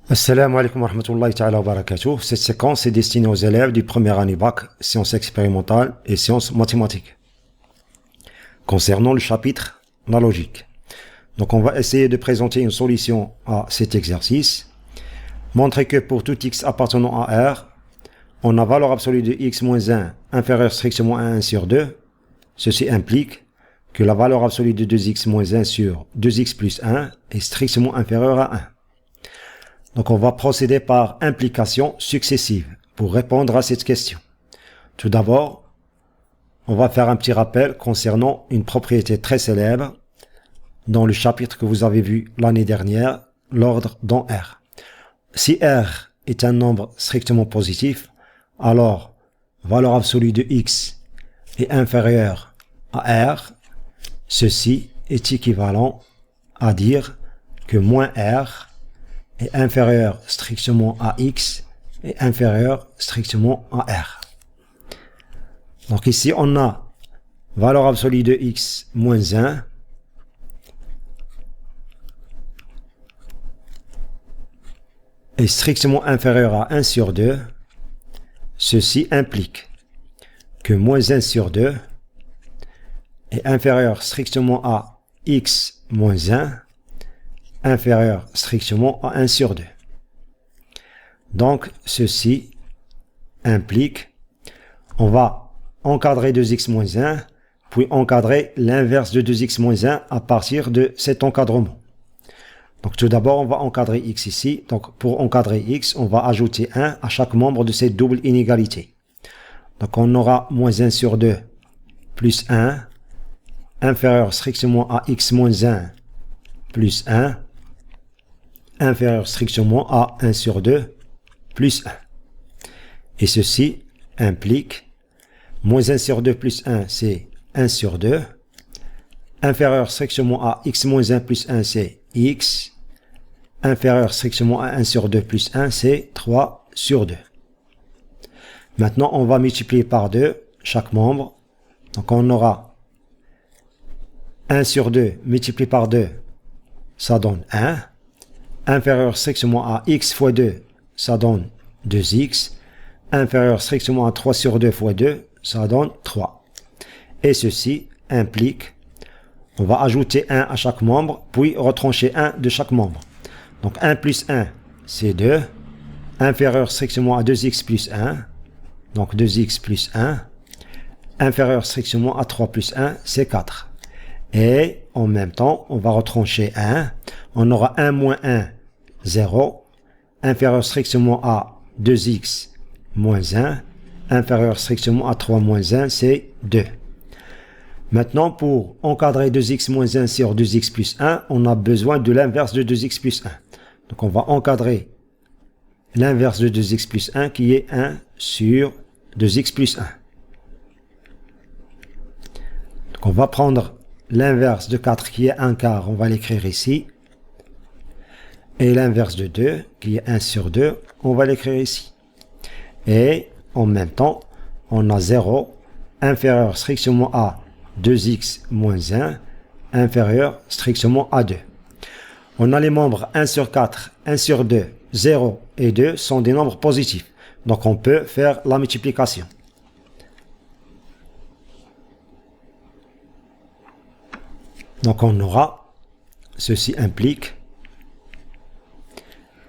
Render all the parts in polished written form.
Assalamu alaikum wa rahmatullahi ta'ala wa barakatuh. Cette séquence est destinée aux élèves du premier année bac, sciences expérimentales et sciences mathématiques. Concernant le chapitre, la logique. Donc on va essayer de présenter une solution à cet exercice. Montrer que pour tout x appartenant à R, on a valeur absolue de x moins 1 inférieure strictement à 1 sur 2. Ceci implique que la valeur absolue de 2x moins 1 sur 2x plus 1 est strictement inférieure à 1. Donc on va procéder par implication successive pour répondre à cette question. Tout d'abord, on va faire un petit rappel concernant une propriété très célèbre dans le chapitre que vous avez vu l'année dernière, l'ordre dans R. Si R est un nombre strictement positif, alors valeur absolue de x est inférieure à R. Ceci est équivalent à dire que moins R est inférieur strictement à x et inférieur strictement à r. Donc ici on a valeur absolue de x moins 1 est strictement inférieur à 1 sur 2. Ceci implique que moins 1 sur 2 est inférieur strictement à x moins 1 inférieur strictement à 1 sur 2. Donc, ceci implique, on va encadrer 2x moins 1, puis encadrer l'inverse de 2x moins 1 à partir de cet encadrement. Donc, tout d'abord, on va encadrer x ici. Donc, pour encadrer x, on va ajouter 1 à chaque membre de cette double inégalité. Donc, on aura moins 1 sur 2 plus 1 inférieur strictement à x moins 1 plus 1 inférieur strictement à 1 sur 2 plus 1. Et ceci implique moins 1 sur 2 plus 1, c'est 1 sur 2. Inférieur strictement à x moins 1 plus 1, c'est x. Inférieur strictement à 1 sur 2 plus 1, c'est 3 sur 2. Maintenant, on va multiplier par 2 chaque membre. Donc, on aura 1 sur 2 multiplié par 2, ça donne 1. Inférieur strictement à x fois 2, ça donne 2x. Inférieur strictement à 3 sur 2 fois 2, ça donne 3. Et ceci implique, on va ajouter 1 à chaque membre, puis retrancher 1 de chaque membre. Donc 1 plus 1, c'est 2. Inférieur strictement à 2x plus 1, donc 2x plus 1. Inférieur strictement à 3 plus 1, c'est 4. Et en même temps, on va retrancher 1. On aura 1 moins 1, 0. Inférieur strictement à 2x moins 1. Inférieur strictement à 3 moins 1, c'est 2. Maintenant, pour encadrer 2x moins 1 sur 2x plus 1, on a besoin de l'inverse de 2x plus 1. Donc, on va encadrer l'inverse de 2x plus 1 qui est 1 sur 2x plus 1. Donc, on va prendre l'inverse de 4 qui est 1 quart, on va l'écrire ici. Et l'inverse de 2 qui est 1 sur 2, on va l'écrire ici. Et en même temps, on a 0 inférieur strictement à 2x moins 1 inférieur strictement à 2. On a les membres 1 sur 4, 1 sur 2, 0 et 2 sont des nombres positifs. Donc on peut faire la multiplication. Donc on aura, ceci implique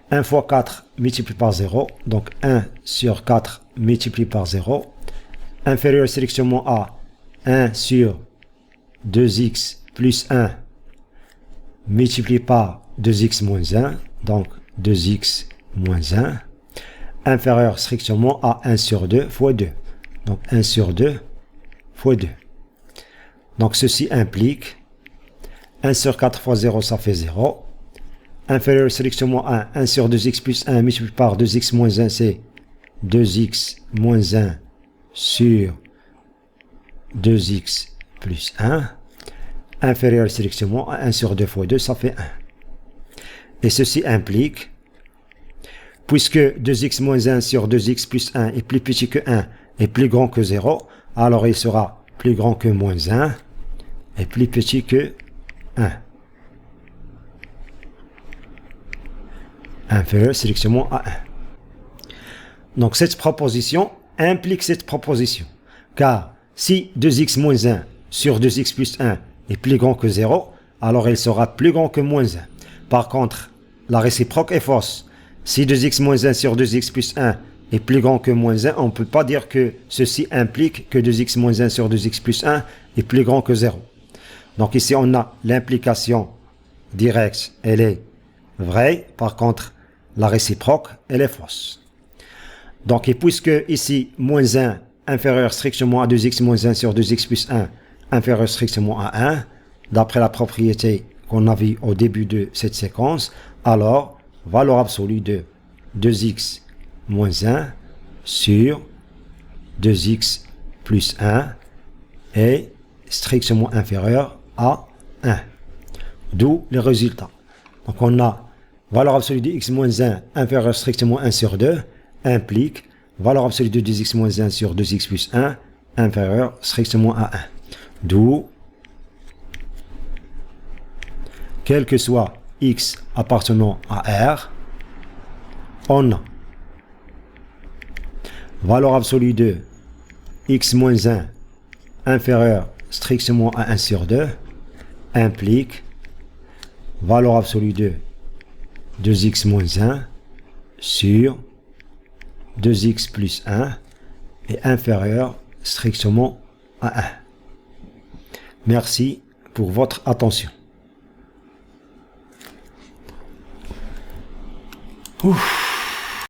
1 fois 4 multiplié par 0, donc 1 sur 4 multiplié par 0, inférieur strictement à 1 sur 2x plus 1 multiplié par 2x moins 1, donc 2x moins 1, inférieur strictement à 1 sur 2 fois 2, donc 1 sur 2 fois 2. Donc ceci implique 1 sur 4 fois 0, ça fait 0. Inférieur strictement à 1 sur 2x plus 1 multiplié par 2x moins 1, c'est 2x moins 1 sur 2x plus 1. Inférieur strictement à 1 sur 2 fois 2, ça fait 1. Et ceci implique, puisque 2x moins 1 sur 2x plus 1 est plus petit que 1 et plus grand que 0, alors il sera plus grand que moins 1 et plus petit que 1. inférieur strictement à 1. Donc cette proposition implique cette proposition. Car si 2x moins 1 sur 2x plus 1 est plus grand que 0, alors elle sera plus grand que moins 1. Par contre, la réciproque est fausse. Si 2x moins 1 sur 2x plus 1 est plus grand que moins 1, on ne peut pas dire que ceci implique que 2x moins 1 sur 2x plus 1 est plus grand que 0. Donc ici, on a l'implication directe, elle est vraie. Par contre, la réciproque, elle est fausse. Donc, et puisque ici, moins 1 inférieur strictement à 2x moins 1 sur 2x plus 1 inférieur strictement à 1, d'après la propriété qu'on a vue au début de cette séquence, alors, valeur absolue de 2x moins 1 sur 2x plus 1 est strictement inférieur à 1. D'où le résultat. Donc, on a valeur absolue de x moins 1 inférieur strictement 1 sur 2 implique valeur absolue de 2x moins 1 sur 2x plus 1 inférieur strictement à 1. D'où, quel que soit x appartenant à R, on a valeur absolue de x moins 1 inférieur strictement à 1 sur 2 implique valeur absolue de 2x moins 1 sur 2x plus 1 est inférieur strictement à 1. Merci pour votre attention. Ouf.